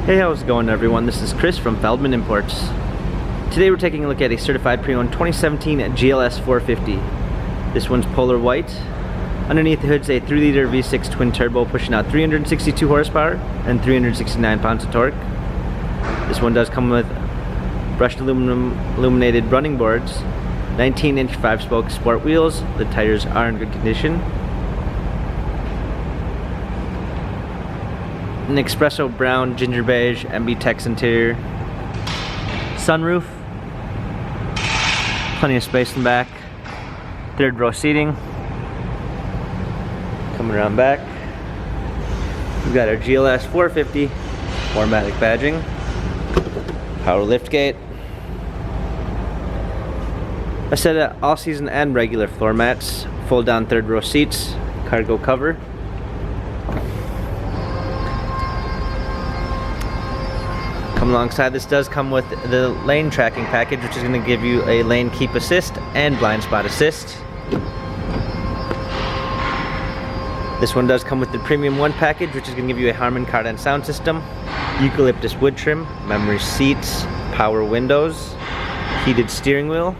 Hey, how's it going everyone? This is Chris from Feldmann Imports. Today we're taking a look at a certified pre-owned 2017 GLS 450. This one's polar white. Underneath the hood's a 3-liter V6 twin turbo pushing out 362 horsepower and 369 pounds of torque. This one does come with brushed aluminum illuminated running boards, 19-inch 5-spoke sport wheels. The tires are in good condition. An espresso brown ginger beige MB Tex interior, sunroof, plenty of space in the back, 3rd row seating. Coming around back, we've got our GLS 450 4MATIC badging, power lift gate, a set of all-season and regular floor mats, fold down 3rd row seats, cargo cover. Alongside this does come with the lane tracking package, which is going to give you a lane keep assist and blind spot assist. This one does come with the Premium 1 package, which is going to give you a Harman Kardon sound system, eucalyptus wood trim, memory seats, power windows, heated steering wheel.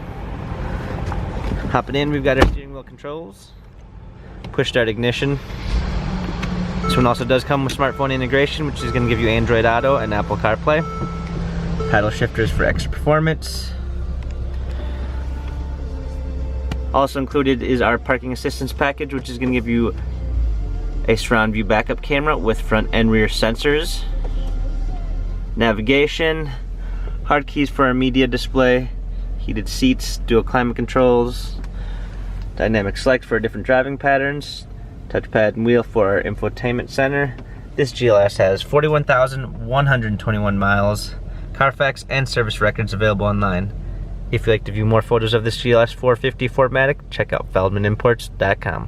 Hopping in, we've got our steering wheel controls, push start ignition. This one also does come with smartphone integration, which is going to give you Android Auto and Apple CarPlay. Paddle shifters for extra performance. Also included is our parking assistance package, which is going to give you a surround view backup camera with front and rear sensors. Navigation, hard keys for our media display, heated seats, dual climate controls, dynamic select for different driving patterns, touchpad and wheel for our infotainment center. This GLS has 41,121 miles, Carfax and service records available online. If you'd like to view more photos of this GLS 450 4MATIC, check out feldmannimports.com.